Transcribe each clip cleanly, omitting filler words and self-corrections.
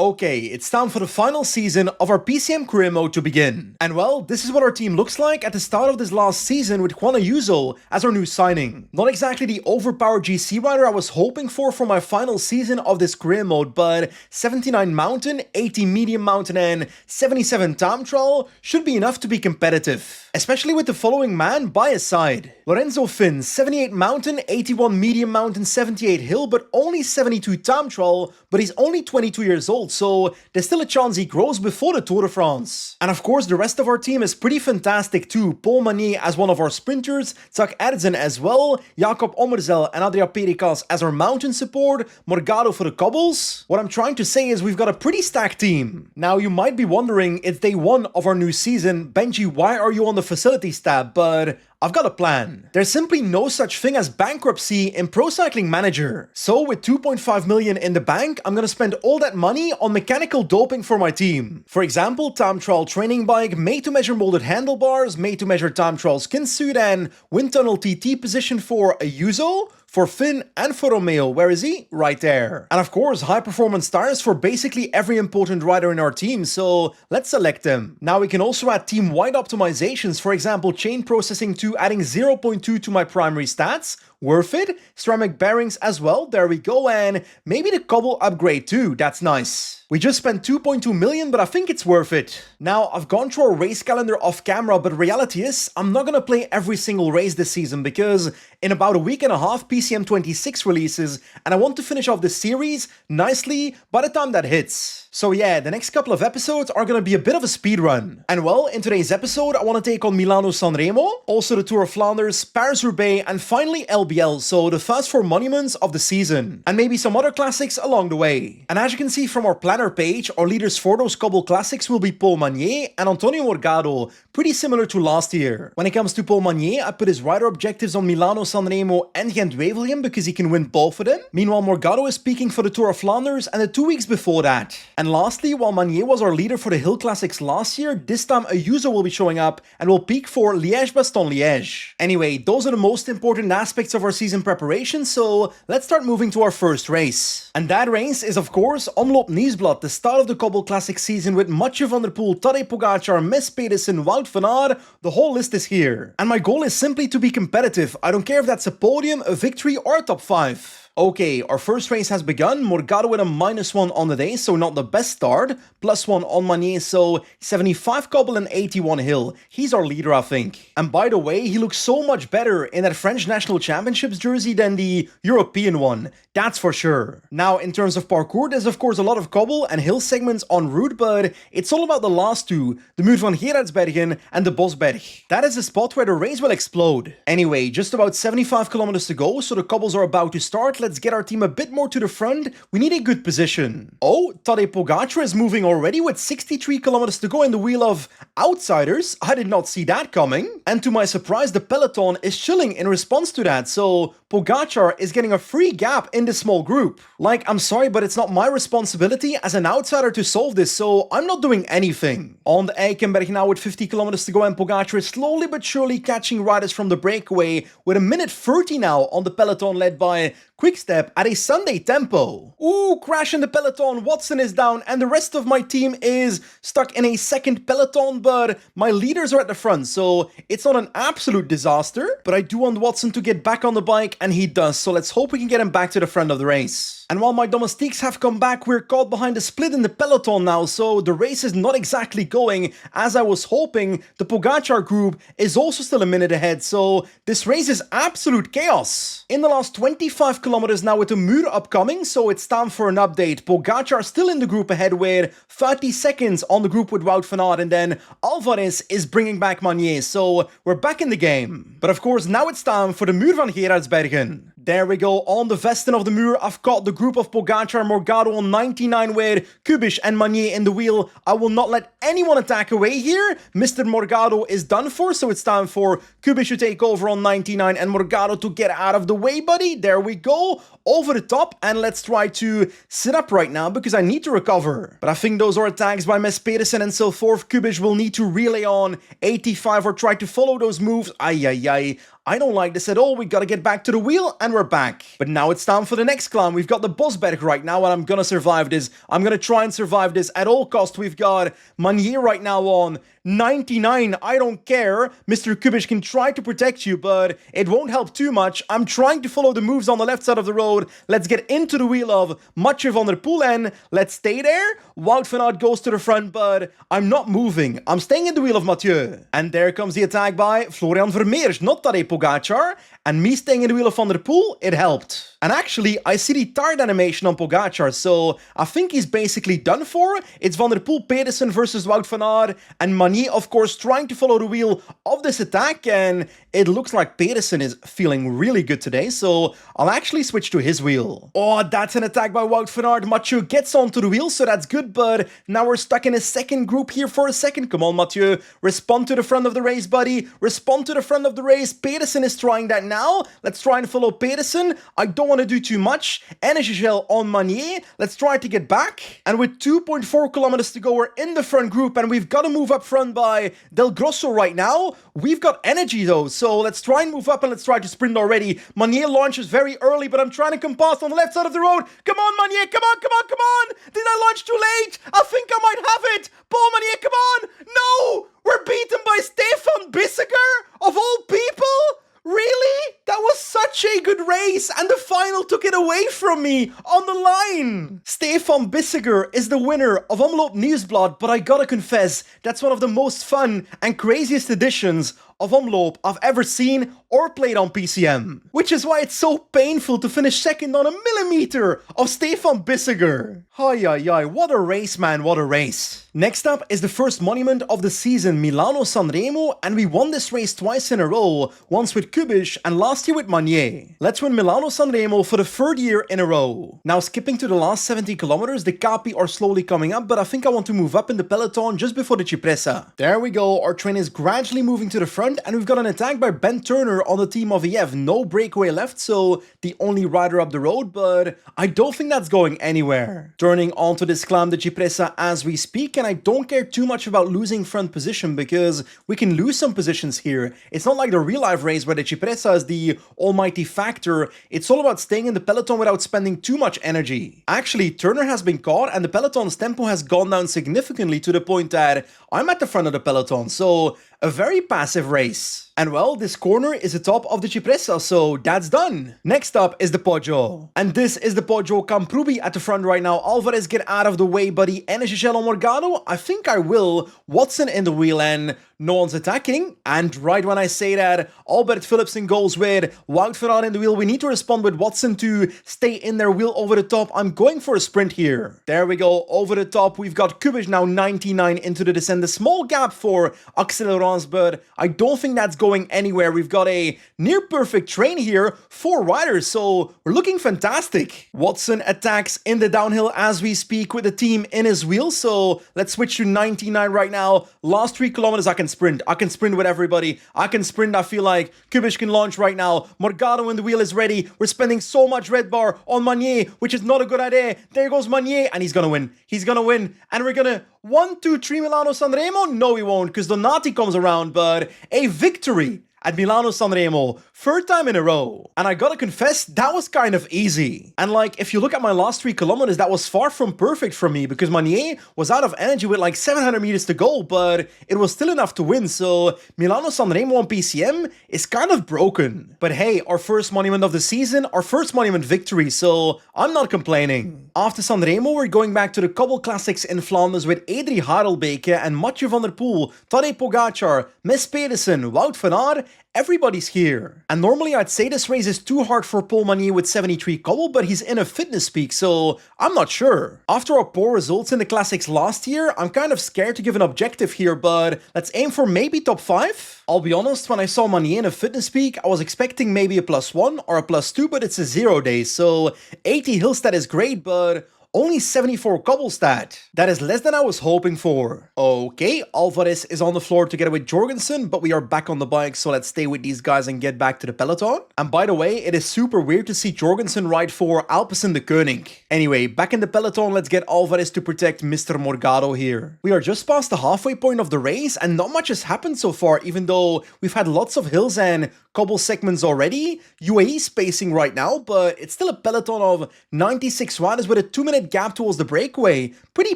Okay, it's time for the final season of our PCM career mode to begin. And well, this is what our team looks like at the start of this last season with Juan Ayuso as our new signing. Not exactly the overpowered GC rider I was hoping for my final season of this career mode, but 79 mountain, 80 medium mountain and 77 time trial should be enough to be competitive. Especially with the following man by his side. Lorenzo Finn, 78 mountain, 81 medium mountain, 78 hill, but only 72 time trial, but he's only 22 years old, so there's still a chance he grows before the Tour de France. And of course, the rest of our team is pretty fantastic too. Paul Magnier as one of our sprinters, Zach Erdzen as well, Jakob Ommerzel and Adria Perikas as our mountain support, Morgado for the cobbles. What I'm trying to say is we've got a pretty stacked team. Now you might be wondering, it's day one of our new season, Benji, why are you on the facilities tab? But I've got a plan. There's simply no such thing as bankruptcy in Pro Cycling Manager. So with 2.5 million in the bank, I'm gonna spend all that money on mechanical doping for my team. For example, time trial training bike, made to measure molded handlebars, made to measure time trial skin suit, and wind tunnel TT position for Ayuso, for Finn, and for Romeo. Where is he? Right there. And of course, high performance tires for basically every important rider in our team, so let's select them. Now we can also add team-wide optimizations, for example, chain processing 2 adding 0.2 to my primary stats. Worth it. Ceramic bearings as well, there we go, and maybe the cobble upgrade too, that's nice. We just spent 2.2 million, but I think it's worth it. Now, I've gone through a race calendar off camera, but reality is, I'm not gonna play every single race this season because in about a week and a half, PCM 26 releases, and I want to finish off the series nicely by the time that hits. So yeah, the next couple of episodes are gonna be a bit of a speed run. And well, in today's episode, I want to take on Milano Sanremo, also the Tour of Flanders, Paris-Roubaix, and finally LBL, so the first 4 monuments of the season. And maybe some other classics along the way. And as you can see from our planner page, our leaders for those cobble classics will be Paul Magnier and Antonio Morgado, pretty similar to last year. When it comes to Paul Magnier, I put his rider objectives on Milano Sanremo and Gent-Wevelgem because he can win both of them. Meanwhile, Morgado is peaking for the Tour of Flanders and the 2 weeks before that. And lastly, while Magnier was our leader for the Hill Classics last year, this time Ayuso will be showing up and will peak for Liège-Bastogne-Liège. Anyway, those are the most important aspects of our season preparation, so let's start moving to our first race. And that race is of course Omloop Nieuwsblad, the start of the Cobble Classic season with Mathieu van der Poel, Tadej Pogacar, Mess Pedersen, Wout van Aert. The whole list is here. And my goal is simply to be competitive. I don't care if that's a podium, a victory or a top 5. Okay, our first race has begun. Morgado with a -1 on the day, so not the best start. +1 on Magnier, so 75 cobble and 81 hill. He's our leader, I think. And by the way, he looks so much better in that French National Championships jersey than the European one. That's for sure. Now, in terms of parkour, there's of course a lot of cobble and hill segments en route, but it's all about the last two, the Muur van Gerardsbergen and the Bosberg. That is the spot where the race will explode. Anyway, just about 75 kilometers to go, so the cobbles are about to start. Let's get our team a bit more to the front. We need a good position. Oh, Tadej Pogacar is moving already with 63 kilometers to go in the wheel of outsiders. I did not see that coming. And to my surprise, the peloton is chilling in response to that, so Pogacar is getting a free gap in this small group. Like, I'm sorry, but it's not my responsibility as an outsider to solve this, so I'm not doing anything. On the Eikenberg now with 50 kilometers to go, and Pogacar is slowly but surely catching riders from the breakaway with a minute 30 now on the peloton led by Quickstep at a Sunday tempo. Ooh, crash in the peloton, Watson is down, and the rest of my team is stuck in a second peloton, but my leaders are at the front, so it's not an absolute disaster. But I do want Watson to get back on the bike, and he does, so let's hope we can get him back to the front of the race. And while my domestiques have come back, we're caught behind a split in the peloton now, so the race is not exactly going as I was hoping. The Pogacar group is also still a minute ahead, so this race is absolute chaos. In the last 25 kilometers now with the Muur upcoming, so it's time for an update. Pogacar still in the group ahead with 30 seconds on the group with Wout van Aert, and then Alvarez is bringing back Magnier, so we're back in the game. But of course, now it's time for the Muur van Gerardsbergen. There we go, on the Vesten of the Muur, I've got the group of Pogacar and Morgado on 99 with Kubish and Magnier in the wheel. I will not let anyone attack away here. Mr. Morgado is done for, so it's time for Kubish to take over on 99 and Morgado to get out of the way, buddy. There we go, over the top, and let's try to sit up right now because I need to recover. But I think those are attacks by Mess Pedersen and so forth. Kubish will need to relay on 85 or try to follow those moves. Ay. I don't like this at all. We gotta get back to the wheel, and we're back. But now it's time for the next clan. We've got the Bosberg right now, and I'm gonna survive this. I'm gonna try and survive this at all cost. We've got Manier right now on 99. I don't care. Mr. Kubish can try to protect you, but it won't help too much. I'm trying to follow the moves on the left side of the road. Let's get into the wheel of Mathieu van der Poel, and let's stay there. Wout van Aert goes to the front, but I'm not moving. I'm staying in the wheel of Mathieu. And there comes the attack by Florian Vermeersch, not Tadej Pogacar. And me staying in the wheel of Van der Poel, it helped. And actually, I see the tired animation on Pogacar, so I think he's basically done for. It's Van der Poel, Pedersen versus Wout van Aert, and Manier, of course, trying to follow the wheel of this attack, and it looks like Pedersen is feeling really good today, so I'll actually switch to his wheel. Oh, that's an attack by Wout van Aert. Mathieu gets onto the wheel, so that's good, but now we're stuck in a second group here for a second. Come on, Mathieu, respond to the front of the race, buddy. Respond to the front of the race. Pedersen is trying that now. Let's try and follow Pedersen. I don't want to do too much. Energy gel on Manier. Let's try to get back. And with 2.4 kilometers to go, we're in the front group, and we've got to move up front by Del Grosso right now. We've got energy though, so let's try and move up and let's try to sprint already. Manier launches very early, but I'm trying to come past on the left side of the road. Come on, Manier, come on, come on, come on. Did I launch too late? I think I might have it. Paul Manier, come on. No, we're beaten by Stefan Bissegger of all people. Really? That was such a good race, and the final took it away from me on the line. Stefan Bissegger is the winner of Omloop Nieuwsblad, but I gotta confess, that's one of the most fun and craziest editions of Omloop I've ever seen or played on PCM. Which is why it's so painful to finish second on a millimeter of Stefan Bissegger. Ay, what a race, man, what a race. Next up is the first monument of the season, Milano Sanremo, and we won this race twice in a row, once with Kubish and last year with Manier. Let's win Milano Sanremo for the third year in a row. Now skipping to the last 70 kilometers, the Capi are slowly coming up, but I think I want to move up in the peloton just before the Cipressa. There we go, our train is gradually moving to the front, and we've got an attack by Ben Turner on the team of EF. No breakaway left, so the only rider up the road, but I don't think that's going anywhere. Turning onto this climb, the Cipressa, as we speak, and I don't care too much about losing front position because we can lose some positions here. It's not like the real life race where the Cipressa is the almighty factor. It's all about staying in the peloton without spending too much energy. Actually, Turner has been caught and the peloton's tempo has gone down significantly to the point that I'm at the front of the peloton, so a very passive race. And well, this corner is the top of the Cipressa, so that's done. Next up is the Poggio. And this is the Poggio. Camprubi at the front right now. Alvarez, get out of the way, buddy. Energy gel on Morgado? I think I will. Watson in the wheel and no one's attacking. And right when I say that, Albert Philipsen goes with Wout van Aert in the wheel. We need to respond with Watson to stay in their wheel over the top. I'm going for a sprint here. There we go, over the top. We've got Kubish now 99 into the descent. A small gap for Axel Laurens, but I don't think that's going anywhere. We've got a near perfect train here, 4 riders, so we're looking fantastic. Watson attacks in the downhill as we speak with the team in his wheel, so let's switch to 99 right now. Last 3 kilometers I can sprint. I can sprint with everybody. I can sprint, I feel like. Kubish can launch right now. Morgado in the wheel is ready. We're spending so much red bar on Manier, which is not a good idea. There goes Manier, and he's gonna win. He's gonna win, and we're gonna 1, 2, 3 Milano Sanremo? No, we won't, because Donati comes around, but a victory at Milano Sanremo, 3rd time in a row. And I gotta confess, that was kind of easy. And like, if you look at my last 3 kilometers, that was far from perfect for me because Manier was out of energy with like 700 meters to go, but it was still enough to win. So Milano Sanremo on PCM is kind of broken. But hey, our first monument of the season, our first monument victory, so I'm not complaining. After Sanremo, we're going back to the Cobble Classics in Flanders with Adrie Harelbeke and Mathieu van der Poel, Tadej Pogacar, Mess Pedersen, Wout van Aert. Everybody's here. And normally I'd say this race is too hard for Paul Manier with 73 cobble, but he's in a fitness peak, so I'm not sure. After our poor results in the classics last year, I'm kind of scared to give an objective here, but let's aim for maybe top 5. I'll be honest, when I saw Manier in a fitness peak, I was expecting maybe a +1 or a +2, but it's a 0 day, so 80 hill stat is great, but only 74 cobble stat. That is less than I was hoping for. Okay, Alvarez is on the floor together with Jorgensen, but we are back on the bike, so let's stay with these guys and get back to the peloton. And by the way, it is super weird to see Jorgensen ride for Alpecin de Koning. Anyway, back in the peloton, let's get Alvarez to protect Mr. Morgado here. We are just past the halfway point of the race, and not much has happened so far, even though we've had lots of hills and couple segments already. UAE spacing right now, but it's still a peloton of 96 riders with a 2-minute gap towards the breakaway. Pretty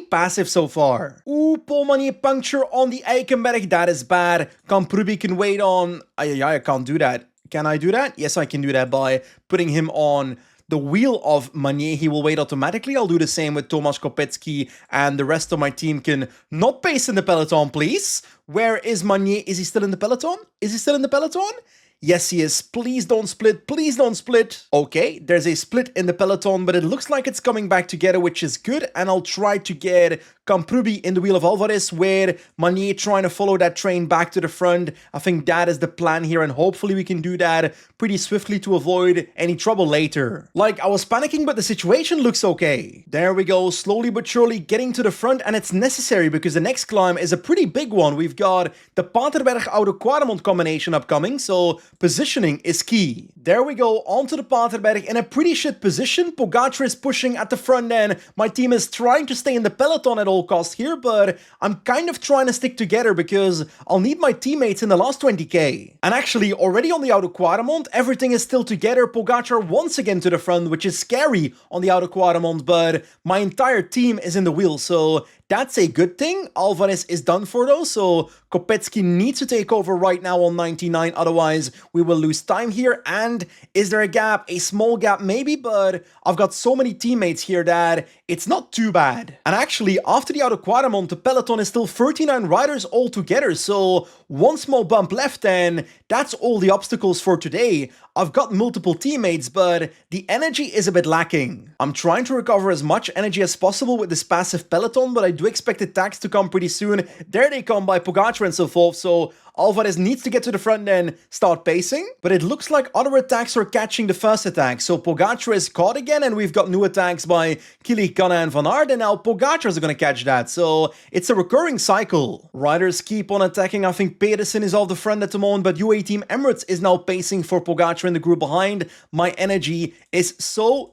passive so far. Ooh, Paul Manier puncture on the Eikenberg. That is bad. Kamprubi can wait on... I can't do that. Can I do that? Yes, I can do that by putting him on the wheel of Manier. He will wait automatically. I'll do the same with Tomasz Kopecky, and the rest of my team can not pace in the peloton, please. Where is Manier? Is he still in the peloton? Is he still in the peloton? Yes, he is. Please don't split. Please don't split. Okay, there's a split in the peloton, but it looks like it's coming back together, which is good. And I'll try to get Kamprubi in the wheel of Alvarez, where Manier trying to follow that train back to the front. I think that is the plan here, and hopefully we can do that pretty swiftly to avoid any trouble later. Like, I was panicking, but the situation looks okay. There we go, slowly but surely getting to the front, and it's necessary because the next climb is a pretty big one. We've got the Paterberg-Oude Quaremont combination upcoming, so positioning is key. There we go, onto the Paterberg in a pretty shit position. Pogacar is pushing at the front end. My team is trying to stay in the peloton at all costs here, but I'm kind of trying to stick together because I'll need my teammates in the last 20k. And actually, already on the Oude Quaremont, everything is still together. Pogacar once again to the front, which is scary on the Oude Quaremont, but my entire team is in the wheel, so that's a good thing. Alvarez is done for though, so Kopecky needs to take over right now on 99, otherwise we will lose time here. And is there a gap? A small gap maybe, but I've got so many teammates here that it's not too bad. And actually, after the Oude Quaremont, the peloton is still 39 riders all together, so one small bump left and that's all the obstacles for today. I've got multiple teammates, but the energy is a bit lacking. I'm trying to recover as much energy as possible with this passive peloton, but I do expect attacks to come pretty soon. There they come by Pogacar and so forth, so Alvarez needs to get to the front and start pacing, but it looks like other attacks are catching the first attack. So Pogacar is caught again, and we've got new attacks by Kili, Ganna, and Van Aert, and now Pogacar is going to catch that. So it's a recurring cycle. Riders keep on attacking. I think Pedersen is off the front at the moment, but UAE Team Emirates is now pacing for Pogacar in the group behind. My energy is so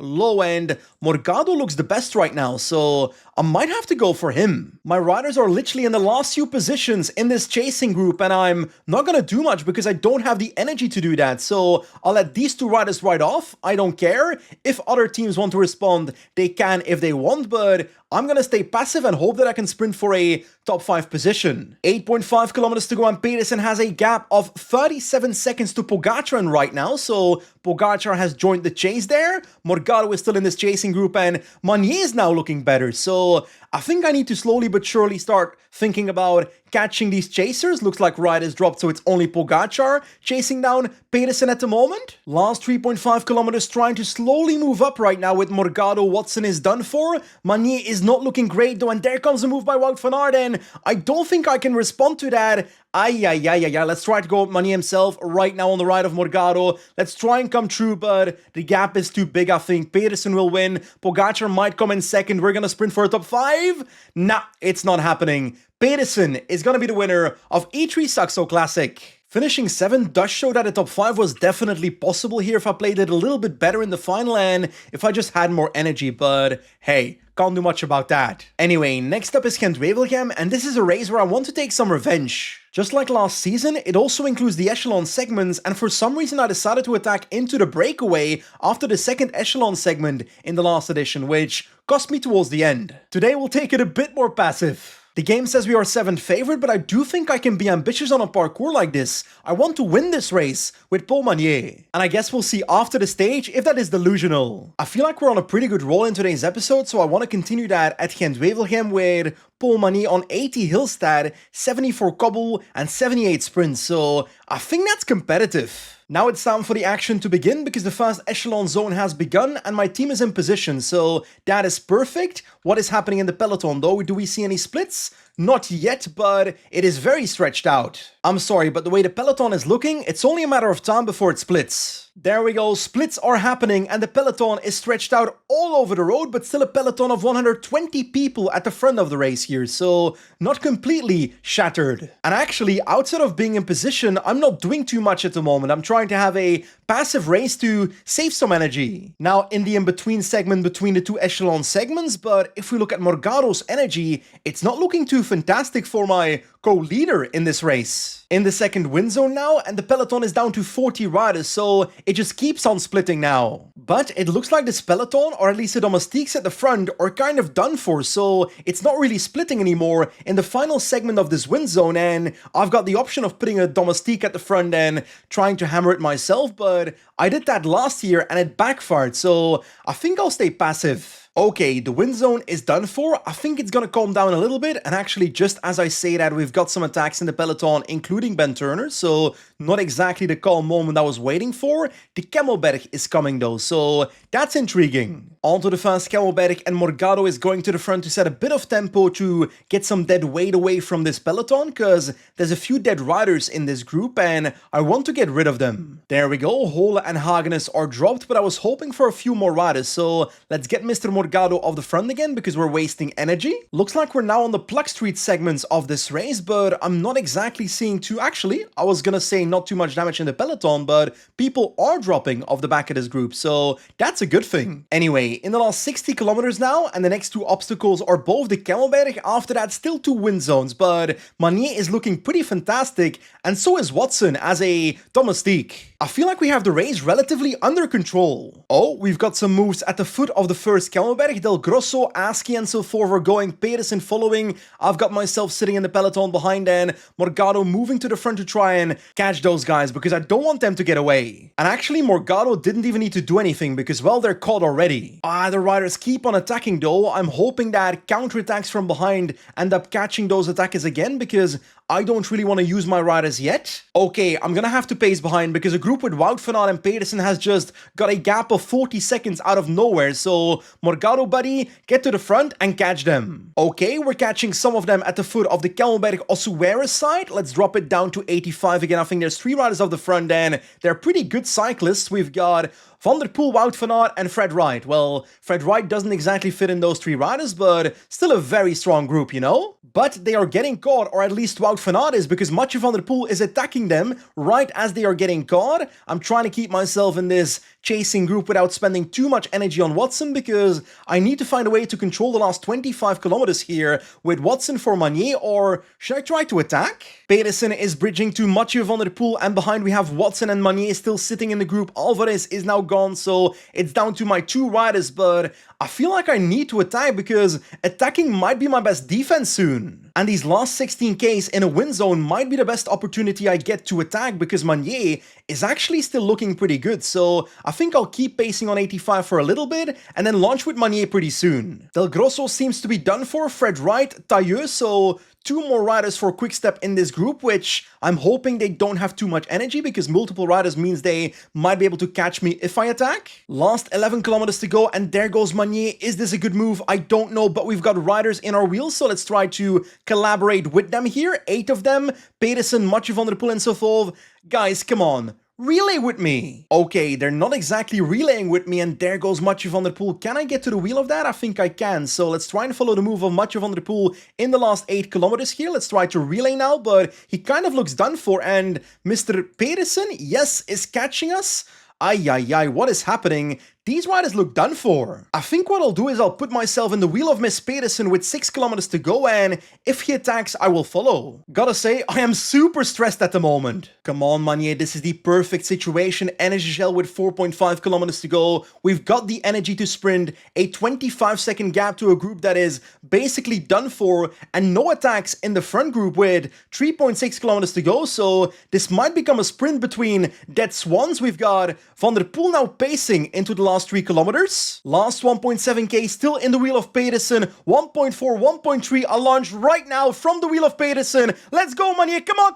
low, and Morgado looks the best right now, so I might have to go for him. My riders are literally in the last few positions in this chasing group, and I'm not gonna do much because I don't have the energy to do that. So I'll let these two riders ride off. I don't care. If other teams want to respond, they can if they want, but I'm gonna stay passive and hope that I can sprint for a top 5 position. 8.5 kilometers to go, and Pedersen has a gap of 37 seconds to Pogacar right now, so Pogacar has joined the chase there. Morgado is still in this chasing group, and Manier is now looking better, so I think I need to slowly but surely start thinking about catching these chasers. Looks like Ride is dropped, so it's only Pogacar chasing down Pedersen at the moment. Last 3.5 kilometers, trying to slowly move up right now with Morgado. Watson is done for. Manier is not looking great though, and there comes a move by Wout van Aert, and I don't think I can respond to that. Let's try to go with Manier himself right now on the right of Morgado. Let's try and come through, but the gap is too big. I think Pedersen will win. Pogacar might come in second. We're gonna sprint for a top 5. Nah, it's not happening. Pedersen is gonna be the winner of E3 Saxo Classic. Finishing 7th does show that a top 5 was definitely possible here if I played it a little bit better in the final and if I just had more energy, but hey, can't do much about that. Anyway, next up is Gent-Wevelgem, and this is a race where I want to take some revenge. Just like last season, it also includes the echelon segments, and for some reason I decided to attack into the breakaway after the second echelon segment in the last edition, which cost me towards the end. Today we'll take it a bit more passive. The game says we are 7th favorite, but I do think I can be ambitious on a parkour like this. I want to win this race with Paul Manier. And I guess we'll see after the stage if that is delusional. I feel like we're on a pretty good roll in today's episode, so I want to continue that at Gent-Wevelgem with Paul Manier on 80 hill stat, 74 cobble, and 78 sprint, so I think that's competitive. Now it's time for the action to begin because the first echelon zone has begun and my team is in position, so that is perfect. What is happening in the peloton though? Do we see any splits? Not yet, but it is very stretched out. I'm sorry, but the way the peloton is looking, it's only a matter of time before it splits. There we go, splits are happening and the peloton is stretched out all over the road, but still a peloton of 120 people at the front of the race here, so not completely shattered. And actually, outside of being in position, I'm not doing too much at the moment. I'm trying to have a passive race to save some energy. Now, in the in-between segment between the two echelon segments, but if we look at Morgado's energy, it's not looking too do fantastic for my co-leader in this race. In the second win zone now, and the peloton is down to 40 riders, so it just keeps on splitting now. But it looks like this peloton, or at least the domestiques at the front, are kind of done for, so it's not really splitting anymore in the final segment of this win zone, and I've got the option of putting a domestique at the front and trying to hammer it myself, but I did that last year and it backfired, so I think I'll stay passive. Okay, the win zone is done for. I think it's gonna calm down a little bit, and actually just as I say that, we've got some attacks in the peloton, including Ben Turner, so not exactly the calm moment I was waiting for. The Camelberg is coming though, so that's intriguing. Onto the fast Camelberg, and Morgado is going to the front to set a bit of tempo to get some dead weight away from this peloton, because there's a few dead riders in this group, and I want to get rid of them. There we go, Hole and Hagenes are dropped, but I was hoping for a few more riders, so let's get Mr. Morgado off the front again because we're wasting energy. Looks like we're now on the Plug Street segments of this race, but I'm not exactly seeing too... Actually, I was gonna say not too much damage in the peloton, but people are dropping off the back of this group, so that's a good thing. Anyway, in the last 60 kilometers now, and the next two obstacles are both the Camelberg, after that still two wind zones, but Manier is looking pretty fantastic, and so is Watson as a domestique. I feel like we have the race relatively under control. Oh, we've got some moves at the foot of the first Camelberg. Del Grosso, Aski and so forth are going, Pedersen following. I've got myself sitting in the peloton behind, and Morgado moving to the front to try and catch those guys because I don't want them to get away. And actually Morgado didn't even need to do anything because, well, they're caught already. The riders keep on attacking though. I'm hoping that counterattacks from behind end up catching those attackers again because I don't really want to use my riders yet. Okay, I'm gonna have to pace behind because a group with Wout van Aert and Pedersen has just got a gap of 40 seconds out of nowhere, so Morgado buddy, get to the front and catch them. Okay, we're catching some of them at the foot of the Camelberg Ossuera side. Let's drop it down to 85 again. I think there's 3 riders off the front and they're pretty good cyclists. We've got Van der Poel, Wout van Aert, and Fred Wright. Well, Fred Wright doesn't exactly fit in those 3 riders, but still a very strong group, you know? But they are getting caught, or at least Wout van Aert is, because Mathieu van der Poel is attacking them right as they are getting caught. I'm trying to keep myself in this chasing group without spending too much energy on Watson because I need to find a way to control the last 25 kilometers here with Watson for Manier, or should I try to attack? Pedersen is bridging to Mathieu van der Poel, and behind we have Watson and Manier still sitting in the group. Alvarez is now gone, so it's down to my 2 riders, but I feel like I need to attack because attacking might be my best defense soon. And these last 16Ks in a win zone might be the best opportunity I get to attack because Manier is actually still looking pretty good, so I think I'll keep pacing on 85 for a little bit and then launch with Manier pretty soon. Del Grosso seems to be done for, Fred Wright, Tailleux, so 2 more riders for Quickstep in this group, which I'm hoping they don't have too much energy because multiple riders means they might be able to catch me if I attack. Last 11 kilometers to go, and there goes Manier. Is this a good move? I don't know, but we've got riders in our wheels, so let's try to collaborate with them here. 8 of them, Pedersen, Mathieu van der Poel and so forth. Guys, come on. Relay with me. Okay, they're not exactly relaying with me, and there goes Mathieu van der Poel. Can I get to the wheel of that? I think I can. So let's try and follow the move of Mathieu van der Poel in the last 8 kilometers here. Let's try to relay now, but he kind of looks done for, and Mr. Pedersen, yes, is catching us. Ay, what is happening? These riders look done for. I think what I'll do is I'll put myself in the wheel of Miss Pedersen with 6 kilometers to go, and if he attacks, I will follow. Gotta say, I am super stressed at the moment. Come on, Manier, this is the perfect situation. Energy gel with 4.5 kilometers to go. We've got the energy to sprint, a 25-second gap to a group that is basically done for, and no attacks in the front group with 3.6 kilometers to go, so this might become a sprint between dead swans. We've got Van der Poel now pacing into the last 3 kilometers. Last 1.7k still in the wheel of Pedersen. 1.4, 1.3. I'll launch right now from the wheel of Pedersen. Let's go, Manier. Come on.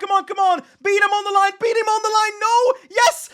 Beat him on the line. No. Yes.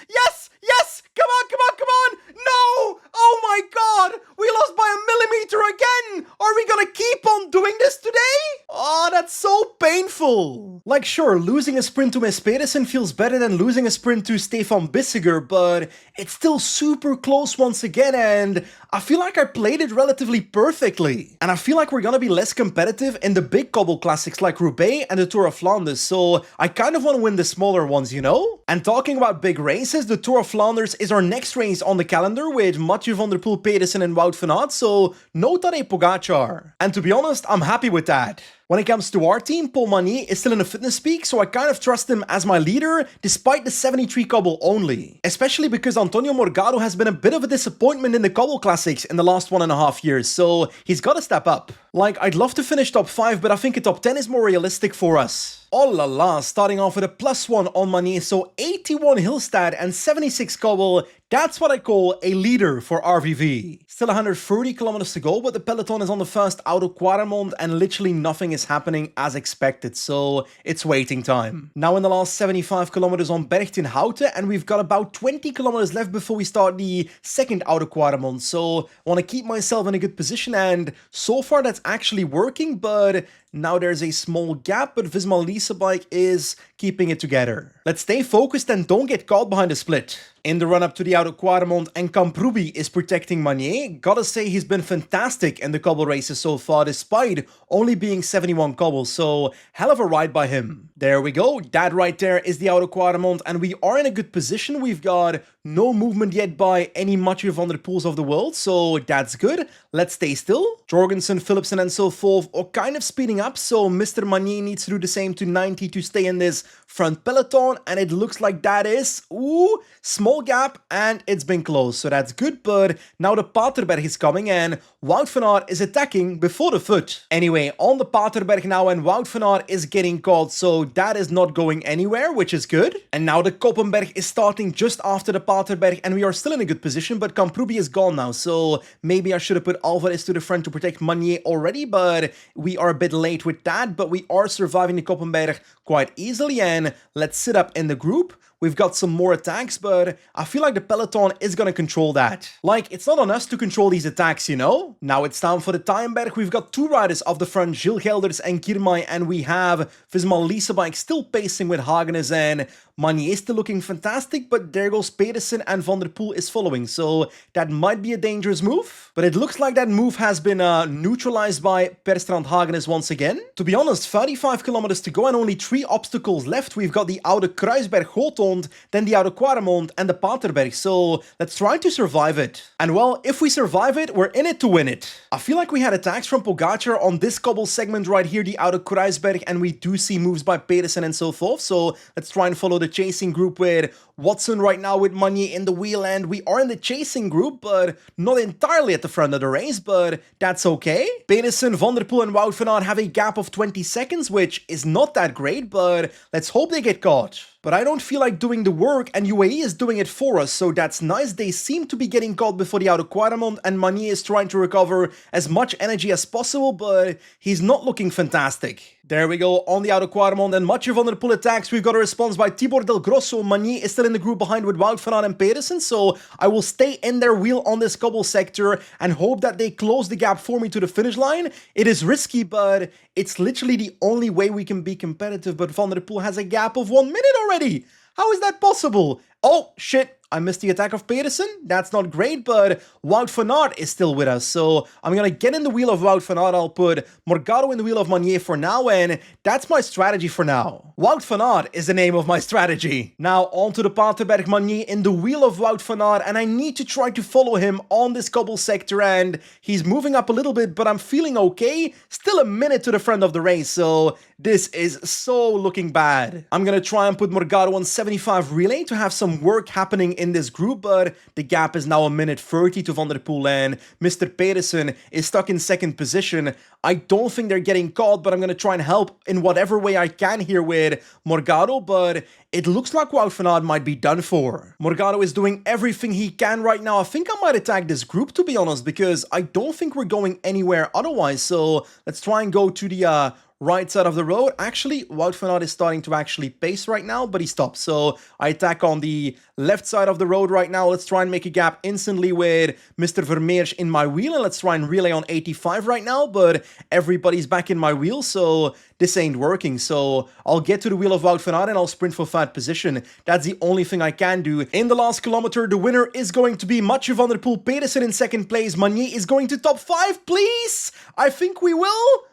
Come on. No. Oh my God. We lost by a millimeter again. Are we gonna keep on doing this today? Oh, that's so painful. Like, sure, losing a sprint to Miss Pedersen feels better than losing a sprint to Stefan Bissiger, but it's still super close once again, and I feel like I played it relatively perfectly. And I feel like we're gonna be less competitive in the big cobble classics like Roubaix and the Tour of Flanders, so I kind of want to win the smaller ones, you know? And talking about big races, the Tour of Flanders is our next race on the calendar with Mathieu van der Poel, Pedersen and Wout van Aert, so no Tadej Pogacar. And to be honest, I'm happy with that. When it comes to our team, Paul Magnier is still in a fitness peak, so I kind of trust him as my leader, despite the 73 cobble only. Especially because Antonio Morgado has been a bit of a disappointment in the cobble classics in the last 1.5 years, so he's gotta step up. Like, I'd love to finish top 5, but I think a top 10 is more realistic for us. Oh la la, starting off with a +1 on Magnier, so 81 hill stat and 76 cobble. That's what I call a leader for RVV. Still 130 kilometers to go, but the peloton is on the first Oude Quaremont and literally nothing is happening as expected, so it's waiting time. Now in the last 75 kilometers on Berg ten Houte, and we've got about 20 kilometers left before we start the second Oude Quaremont, so I want to keep myself in a good position, and so far that's actually working, but now there's a small gap, but Visma Lease Bike is keeping it together. Let's stay focused and don't get caught behind the split. In the run-up to the Oude Quaremont, and Camprobi is protecting Magnier. Gotta say he's been fantastic in the cobble races so far, despite only being 71 cobbles, so hell of a ride by him. There we go, that right there is the Oude Quaremont, and we are in a good position. We've got no movement yet by any Mathieu van der Poels of the world, so that's good. Let's stay still. Jorgensen, Philipsen and so forth are kind of speeding up, so Mr. Magnier needs to do the same to 90 to stay in this front peloton, and it looks like that is, ooh, small gap, and it's been close, so that's good, but now the Paterberg is coming, and Wout van Aert is attacking before the foot. Anyway, on the Paterberg now, and Wout van Aert is getting caught, so that is not going anywhere, which is good. And now the Koppenberg is starting just after the Paterberg, and we are still in a good position, but Camprobi is gone now, so maybe I should have put Alvarez to the front to protect Magnier already, but we are a bit late with that, but we are surviving the Koppenberg quite easily, and let's sit up in the group. We've got some more attacks, but I feel like the peloton is gonna control that. Like, it's not on us to control these attacks, you know? Now it's time for the Taaienberg. We've got two riders off the front, Gilles Gelders and Girmay, and we have Visma Lease Bike still pacing with Hagenes, and Magnier is still looking fantastic, but there goes Pedersen, and Van der Poel is following, so that might be a dangerous move. But it looks like that move has been neutralized by Per Strand Hagenes once again. To be honest, 35 kilometers to go and only 3 obstacles left. We've got the Oude Kruisberg Gotthond, then the Oude Quaremont and the Paterberg, so let's try to survive it. And well, if we survive it, we're in it to win it. I feel like we had attacks from Pogacar on this cobble segment right here, the Oude Kruisberg, and we do see moves by Pedersen and so forth, so let's try and follow the chasing group with Watson right now with Magnier in the wheel, and we are in the chasing group, but not entirely at the front of the race, but that's okay. Pedersen, Van der Poel and Wout van Aert have a gap of 20 seconds, which is not that great, but let's hope they get caught. But I don't feel like doing the work, and UAE is doing it for us, so that's nice. They seem to be getting caught before the Oude Quaremont, and Magnier is trying to recover as much energy as possible, but he's not looking fantastic. There we go, on the Oude Quaremont, and Mathieu van der Poel attacks. We've got a response by Tibor Del Grosso. Magnier is still in the group behind with Wout van Aert and Pedersen, so I will stay in their wheel on this cobble sector and hope that they close the gap for me to the finish line. It is risky, but it's literally the only way we can be competitive, but Van der Poel has a gap of 1 minute already. How is that possible? Oh, shit. I missed the attack of Pedersen. That's not great, but Wout van Aert is still with us. So I'm going to get in the wheel of Wout van Aert. I'll put Morgado in the wheel of Magnier for now, and that's my strategy for now. Wout van Aert is the name of my strategy. Now onto the Paterberg, Magnier in the wheel of Wout van Aert, and I need to try to follow him on this cobble sector, and he's moving up a little bit, but I'm feeling okay. Still a minute to the front of the race, so this is so looking bad. I'm going to try and put Morgado on 75 relay to have some work happening in this group, but the gap is now 1:30 to Van der Poel, and Mr. Pedersen is stuck in second position. I don't think they're getting caught, but I'm going to try and help in whatever way I can here with Morgado, but it looks like Wout van Aert might be done for. Morgado is doing everything he can right now. I think I might attack this group, to be honest, because I don't think we're going anywhere otherwise, so let's try and go to the right side of the road. Actually, Wout van Aert is starting to actually pace right now, but he stops. So I attack on the left side of the road right now. Let's try and make a gap instantly with Mr. Vermeers in my wheel. And let's try and relay on 85 right now, but everybody's back in my wheel, so this ain't working. So I'll get to the wheel of Wout van Aert and I'll sprint for third position. That's the only thing I can do. In the last kilometer, the winner is going to be Mathieu van der Poel. Pedersen in second place. Magnier is going to top 5, please. I think we will.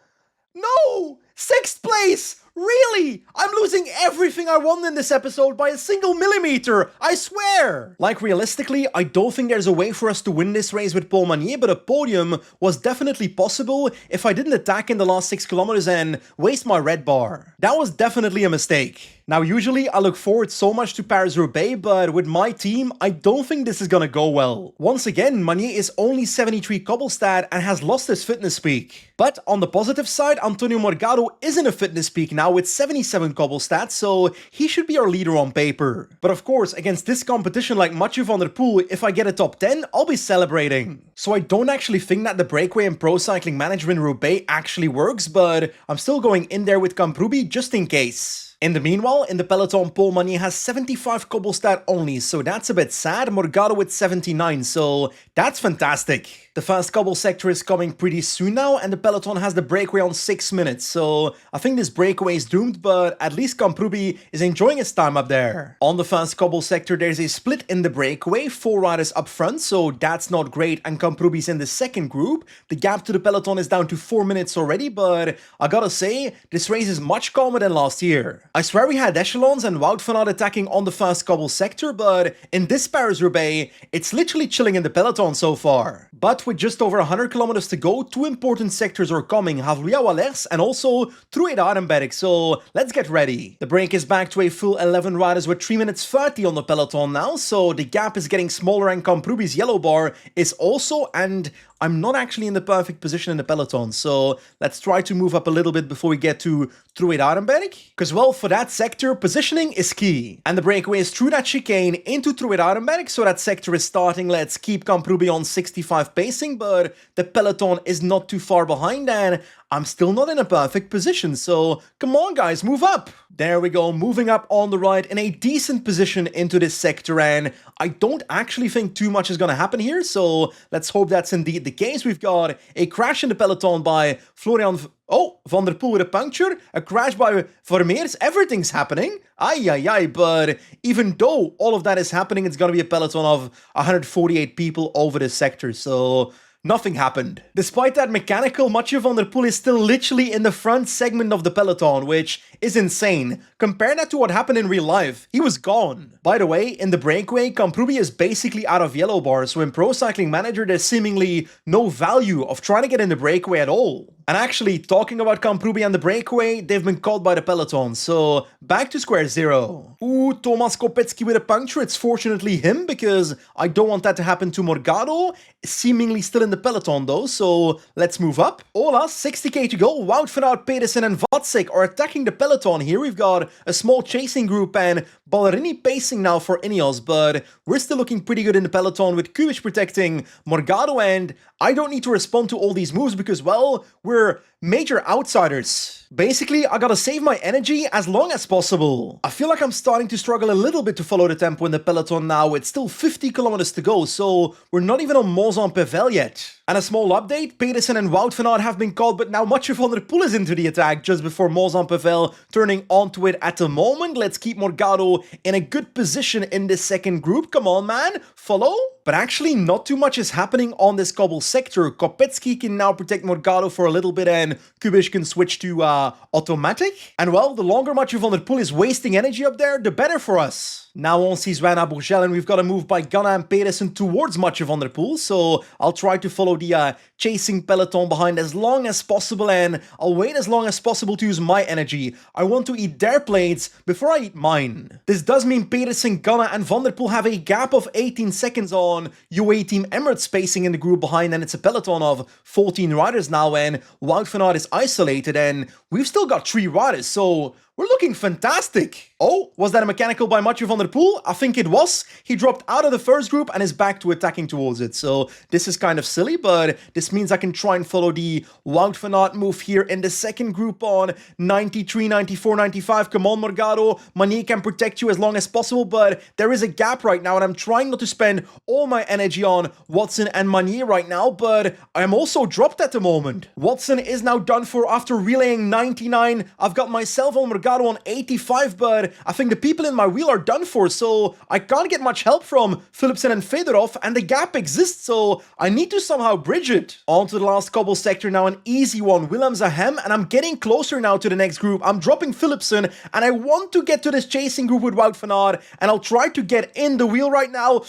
No! 6th place! Really? I'm losing everything I won in this episode by a single millimeter, I swear! Like realistically, I don't think there's a way for us to win this race with Paul Magnier, but a podium was definitely possible if I didn't attack in the last 6 kilometers and waste my red bar. That was definitely a mistake. Now usually I look forward so much to Paris-Roubaix, but with my team, I don't think this is gonna go well. Once again, Magnier is only 73 cobble stat and has lost his fitness peak. But on the positive side, Antonio Morgado is in a fitness peak now with 77 cobble stats, so he should be our leader on paper. But of course, against this competition like Mathieu van der Poel, if I get a top 10, I'll be celebrating. So I don't actually think that the breakaway in Pro Cycling Manager in Roubaix actually works, but I'm still going in there with Kamprobi just in case. In the meanwhile, in the peloton, Paul Magnier has 75 cobble stat only, so that's a bit sad. Morgado with 79, so that's fantastic. The first cobble sector is coming pretty soon now, and the peloton has the breakaway on 6 minutes, so I think this breakaway is doomed, but at least Kamprobi is enjoying his time up there. On the first cobble sector, there's a split in the breakaway, 4 riders up front, so that's not great, and Kamprobi's in the second group. The gap to the peloton is down to 4 minutes already, but I gotta say, this race is much calmer than last year. I swear we had echelons and Wout van Aert attacking on the first cobble sector, but in this Paris-Roubaix, it's literally chilling in the peloton so far. But with just over 100 kilometers to go, 2 important sectors are coming, Havluya-Wallers and also Trueda-Arenberg, so let's get ready. The break is back to a full 11 riders with 3 minutes 30 on the peloton now, so the gap is getting smaller and Kamprobi's yellow bar is also, and I'm not actually in the perfect position in the peloton, so let's try to move up a little bit before we get to Trueda-Arenberg. Because, well, for that sector, positioning is key. And the breakaway is through that chicane into Trueda-Arenberg, so that sector is starting. Let's keep Kamprobi on 65 pacing, but the peloton is not too far behind, and I'm still not in a perfect position, so come on guys, move up! There we go, moving up on the right in a decent position into this sector, and I don't actually think too much is gonna happen here, so let's hope that's indeed the case. We've got a crash in the peloton by Florian Van der Poel with a puncture, a crash by Vermeers, everything's happening. Ay, but even though all of that is happening, it's gonna be a peloton of 148 people over this sector, so nothing happened. Despite that mechanical, Mathieu van der Poel is still literally in the front segment of the peloton, which is insane. Compare that to what happened in real life. He was gone. By the way, in the breakaway, Kamprobi is basically out of yellow bars, so in Pro Cycling Manager there's seemingly no value of trying to get in the breakaway at all. And actually, talking about Kamprobi and the breakaway, they've been caught by the peloton, so back to square zero. Ooh, Thomas Kopecky with a puncture. It's fortunately him, because I don't want that to happen to Morgado. Seemingly still in the peloton though, so let's move up. Ola, 60k to go. Wout van Aert, Pedersen and Vatsik are attacking the peloton here. We've got a small chasing group and Ballerini pacing now for Ineos, but we're still looking pretty good in the peloton with Kubic protecting Morgado, and I don't need to respond to all these moves because, well, we're major outsiders. Basically, I gotta save my energy as long as possible. I feel like I'm starting to struggle a little bit to follow the tempo in the peloton now. It's still 50 kilometers to go, so we're not even on Mons-en-Pévèle yet. And a small update, Pedersen and Wout van Aert have been caught, but now Mathieu van der Poel is into the attack just before Mons-en-Pévèle turning onto it at the moment. Let's keep Morgado in a good position in this second group. Come on, man, follow? But actually, not too much is happening on this cobble sector. Kopecky can now protect Morgado for a little bit, and Kubic can switch to automatic. And well, the longer Mathieu van der Poel is wasting energy up there, the better for us. Now on Cizuana-Bourgel, and we've got a move by Ganna and Pedersen towards Mathieu van der Poel, so I'll try to follow the chasing peloton behind as long as possible, and I'll wait as long as possible to use my energy. I want to eat their plates before I eat mine. This does mean Pedersen, Ganna and Van der Poel have a gap of 18 seconds on UAE Team Emirates spacing in the group behind, and it's a peloton of 14 riders now, and Wout van Aert is isolated, and we've still got 3 riders, so we're looking fantastic. Oh, was that a mechanical by Mathieu van der Poel? I think it was. He dropped out of the first group and is back to attacking towards it. So this is kind of silly, but this means I can try and follow the Wout van Aert move here in the second group on 93, 94, 95. Come on, Morgado. Magnier can protect you as long as possible, but there is a gap right now, and I'm trying not to spend all my energy on Watson and Magnier right now, but I'm also dropped at the moment. Watson is now done for after relaying 99. I've got myself on Morgado on 85, but but I think the people in my wheel are done for, so I can't get much help from Philipsen and Fedorov, and the gap exists, so I need to somehow bridge it. On to the last cobble sector now, an easy one, Willem Zahem, and I'm getting closer now to the next group. I'm dropping Philipsen, and I want to get to this chasing group with Wout van Aert, and I'll try to get in the wheel right now.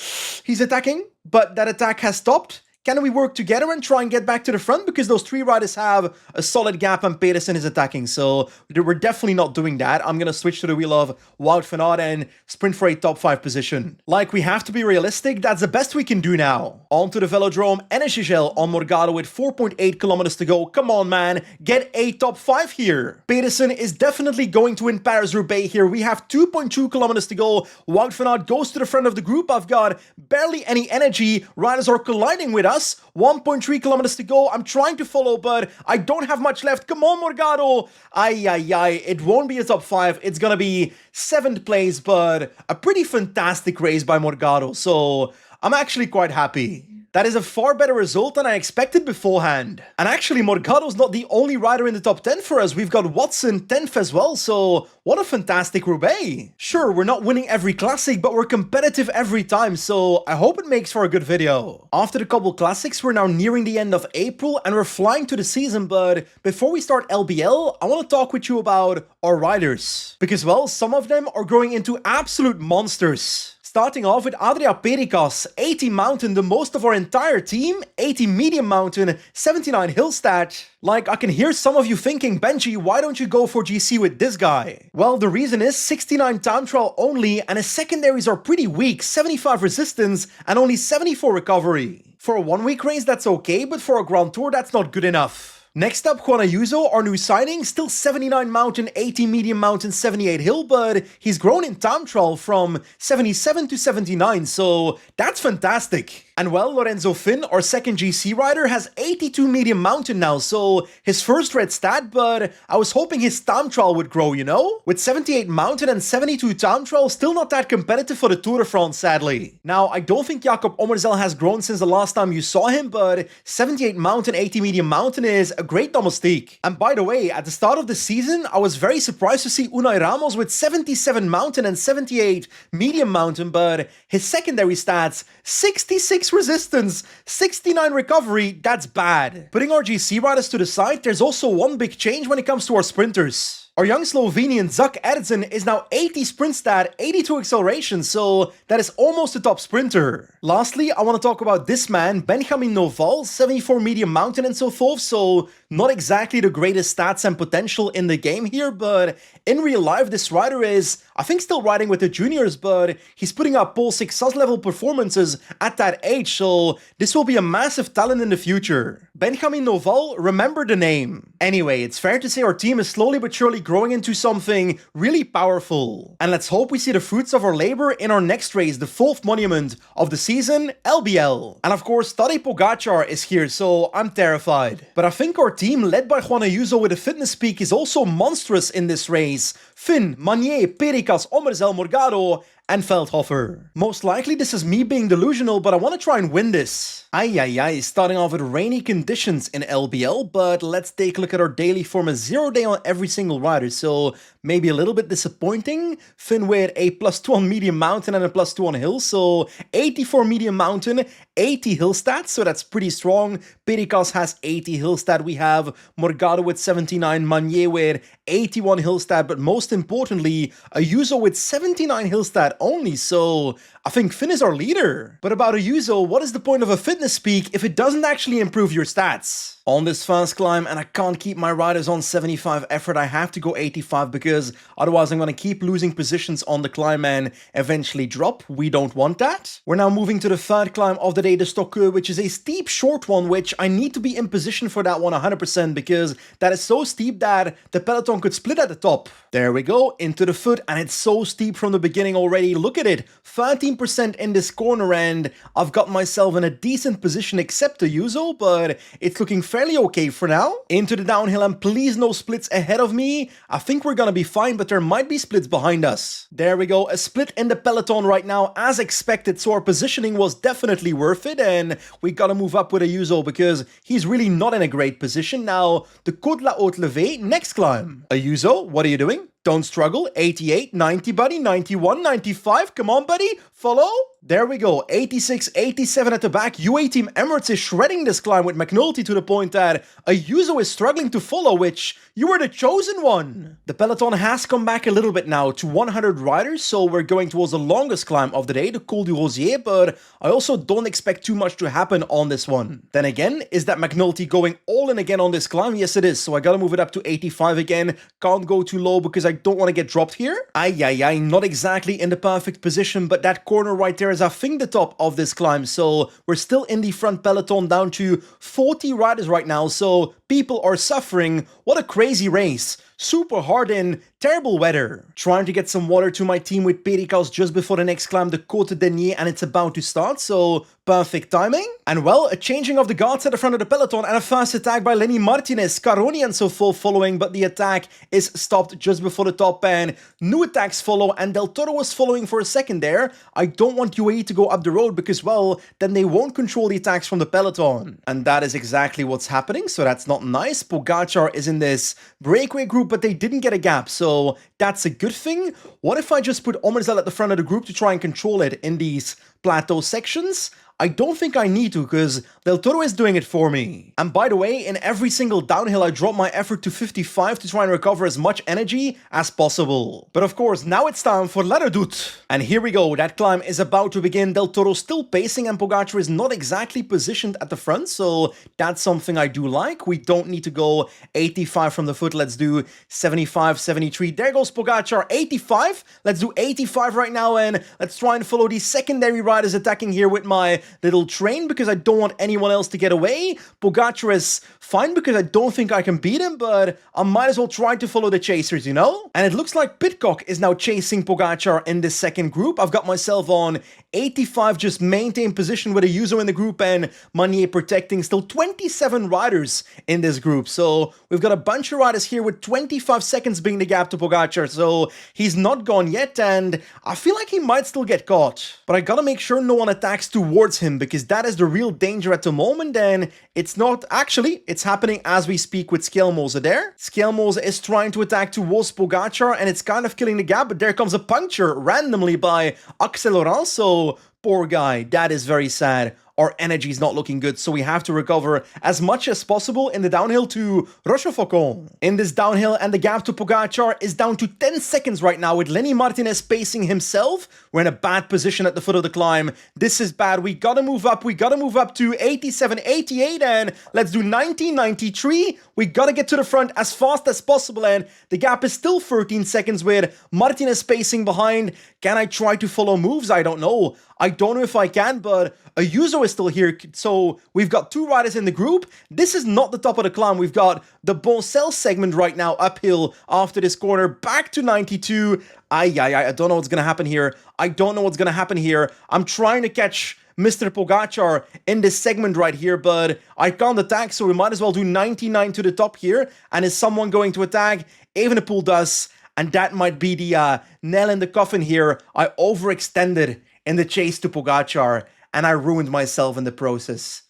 He's attacking, but that attack has stopped. Can we work together and try and get back to the front? Because those three riders have a solid gap and Pedersen is attacking. So we're definitely not doing that. I'm going to switch to the wheel of Wout van Aert and sprint for a top 5 position. Like, we have to be realistic. That's the best we can do now. On to the velodrome. Energygel on Morgado with 4.8 kilometers to go. Come on, man. Get a top 5 here. Pedersen is definitely going to win Paris-Roubaix here. We have 2.2 kilometers to go. Wout van Aert goes to the front of the group. I've got barely any energy. Riders are colliding with us. 1.3 kilometers to go. I'm trying to follow, but I don't have much left. Come on, Morgado. Ay. It won't be a top 5. It's gonna be 7th place, but a pretty fantastic race by Morgado. So I'm actually quite happy. That is a far better result than I expected beforehand. And actually, Morgado's not the only rider in the top 10 for us. We've got Watson 10th as well, so what a fantastic Roubaix. Sure, we're not winning every classic, but we're competitive every time, so I hope it makes for a good video. After the couple classics, we're now nearing the end of April and we're flying to the season, but before we start LBL, I want to talk with you about our riders. Because, well, some of them are growing into absolute monsters. Starting off with Adria Perikas, 80 mountain, the most of our entire team, 80 medium mountain, 79 hill stat. Like, I can hear some of you thinking, Benji, why don't you go for GC with this guy? Well, the reason is 69 time trial only, and his secondaries are pretty weak, 75 resistance and only 74 recovery. For a 1 week race, that's okay, but for a Grand Tour, that's not good enough. Next up, Juan Ayuso, our new signing, still 79 mountain, 80 medium mountain, 78 hill, but he's grown in time trial from 77 to 79, so that's fantastic. And well, Lorenzo Finn, our second GC rider, has 82 medium mountain now, so his first red stat, but I was hoping his time trial would grow, you know? With 78 mountain and 72 time trial, still not that competitive for the Tour de France, sadly. Now, I don't think Jakob Omerzel has grown since the last time you saw him, but 78 mountain, 80 medium mountain is a great domestique. And by the way, at the start of the season, I was very surprised to see Unai Ramos with 77 mountain and 78 medium mountain, but his secondary stats, 66 resistance, 69 recovery, that's bad. Putting our GC riders to the side, there's also one big change when it comes to our sprinters. Our young Slovenian Zak Edzon is now 80 sprint stat, 82 acceleration, so that is almost a top sprinter. Lastly, I want to talk about this man, Benjamin Noval, 74 medium mountain and so forth, so not exactly the greatest stats and potential in the game here, but in real life this rider is, I think, still riding with the juniors, but he's putting up Pole 6 SAS level performances at that age, so this will be a massive talent in the future. Benjamin Noval, remember the name. Anyway, it's fair to say our team is slowly but surely growing into something really powerful. And let's hope we see the fruits of our labor in our next race, the 4th monument of the season, LBL. And of course, Tadej Pogacar is here, so I'm terrified. But I think our team, led by Juan Ayuso with a fitness peak, is also monstrous in this race. Finn, Magnier, Perikas, Omerzel, Morgado, and Veldhofer. Most likely this is me being delusional, but I want to try and win this. Ay, starting off with rainy conditions in LBL, but let's take a look at our daily form, a 0 day on every single rider, so maybe a little bit disappointing. Finn with a +2 on medium mountain and a +2 on hill, so 84 medium mountain, 80 hill stats, so that's pretty strong. Perikas has 80 hill stat, we have Morgado with 79, Magnier with 81 hill stat, but most importantly, Ayuso with 79 hill stat only, so I think Finn is our leader. But about Ayuso, what is the point of a fitness peak if it doesn't actually improve your stats? On this fast climb, and I can't keep my riders on 75 effort, I have to go 85 because otherwise I'm going to keep losing positions on the climb and eventually drop. We don't want that. We're now moving to the 3rd climb of the day, the Stokke, which is a steep short one, which I need to be in position for that one 100% because that is so steep that the peloton could split at the top. There we go, into the foot, and it's so steep from the beginning already. Look at it, 13% in this corner, and I've got myself in a decent position except Ayuso, but it's looking fairly okay for now. Into the downhill, and please no splits ahead of me. I think we're gonna be fine, but there might be splits behind us. There we go, a split in the peloton right now as expected, so our positioning was definitely worth it, and we gotta move up with Ayuso because he's really not in a great position. Now, the Côte la Haute Levée, next climb. Ayuso, what are you doing? Don't struggle. 88, 90, buddy. 91, 95. Come on, buddy. Follow. There we go. 86, 87 at the back. UAE Team Emirates is shredding this climb with McNulty to the point that Ayuso is struggling to follow, which you were the chosen one. The peloton has come back a little bit now to 100 riders, so we're going towards the longest climb of the day, the Col du Rosier, but I also don't expect too much to happen on this one. Then again, is that McNulty going all in again on this climb? Yes, it is. So I gotta move it up to 85 again. Can't go too low because I don't want to get dropped here. Ay, not exactly in the perfect position, but that corner right there is, I think, the top of this climb. So we're still in the front peloton down to 40 riders right now. So people are suffering. What a crazy race. Super hard in terrible weather. Trying to get some water to my team with Pericles just before the next climb, the Côte Denier, and it's about to start, so perfect timing. And well, a changing of the guards at the front of the peloton and a fast attack by Lenny Martinez, Caroni and so forth following, but the attack is stopped just before the top and new attacks follow, and Del Toro was following for a second there. I don't want UAE to go up the road because, well, then they won't control the attacks from the peloton. And that is exactly what's happening, so that's not nice. Pogacar is in this breakaway group, but they didn't get a gap, so that's a good thing. What if I just put Omerzel at the front of the group to try and control it in these plateau sections? I don't think I need to, because Del Toro is doing it for me. And by the way, in every single downhill, I drop my effort to 55 to try and recover as much energy as possible. But of course, now it's time for La Redoute. And here we go, that climb is about to begin. Del Toro still pacing and Pogacar is not exactly positioned at the front, so that's something I do like. We don't need to go 85 from the foot, let's do 75, 73. There goes Pogacar, 85. Let's do 85 right now, and let's try and follow these secondary riders attacking here with my little train because I don't want anyone else to get away. Pogacar is fine because I don't think I can beat him, but I might as well try to follow the chasers, you know? And it looks like Pidcock is now chasing Pogacar in this second group. I've got myself on 85, just maintain position with Ayuso in the group and Manier protecting. Still 27 riders in this group, so we've got a bunch of riders here with 25 seconds being the gap to Pogacar, so he's not gone yet, and I feel like he might still get caught. But I gotta make sure no one attacks towards him because that is the real danger at the moment, and it's not actually, it's happening as we speak with Schelmose there. Schelmose is trying to attack towards Pogacar and it's kind of killing the gap, but there comes a puncture randomly by Axel Laurent, so poor guy, that is very sad. Our energy is not looking good, so we have to recover as much as possible in the downhill to Rochefoucauld. In this downhill, and the gap to Pogacar is down to 10 seconds right now with Lenny Martinez pacing himself. We're in a bad position at the foot of the climb. This is bad. We gotta move up. We gotta move up to 87, 88, and let's do 90, 93. We gotta get to the front as fast as possible, and the gap is still 13 seconds with Martinez pacing behind. Can I try to follow moves? I don't know. I don't know if I can, but Ayuso is still here, so we've got two riders in the group. This is not the top of the climb. We've got the Boncel segment right now uphill after this corner, back to 92. I don't know what's gonna happen here. I don't know what's gonna happen here. I'm trying to catch Mr. Pogacar in this segment right here, but I can't attack, so we might as well do 99 to the top here. And is someone going to attack? Evenepoel does, and that might be the nail in the coffin here. I overextended in the chase to Pogacar, and I ruined myself in the process.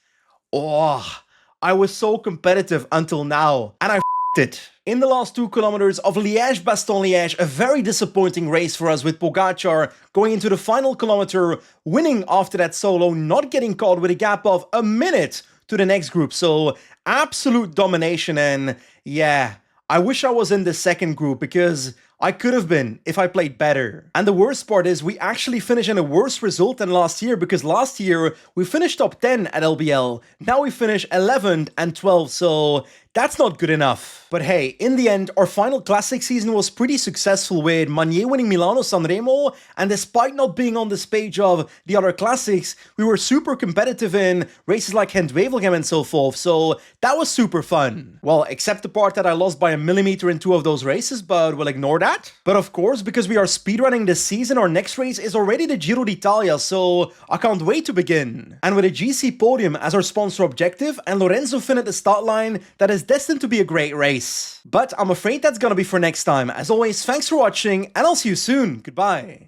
Oh, I was so competitive until now, and I f***ed it. In the last 2 kilometers of Liège-Bastogne-Liège, a very disappointing race for us with Pogacar going into the final kilometer, winning after that solo, not getting caught with a gap of a minute to the next group. So, absolute domination, and yeah, I wish I was in the second group because I could have been if I played better. And the worst part is we actually finish in a worse result than last year, because last year we finished top 10 at LBL. Now we finish 11th and 12th, so that's not good enough. But hey, in the end, our final classic season was pretty successful with Manier winning Milano Sanremo, and despite not being on this page of the other classics, we were super competitive in races like Gent-Wevelgem and so forth, so that was super fun. Well, except the part that I lost by a millimeter in 2 of those races, but we'll ignore that. But of course, because we are speedrunning this season, our next race is already the Giro d'Italia, so I can't wait to begin. And with a GC podium as our sponsor objective and Lorenzo Fin at the start line, that is destined to be a great race. But I'm afraid that's gonna be for next time. As always, thanks for watching, and I'll see you soon. Goodbye.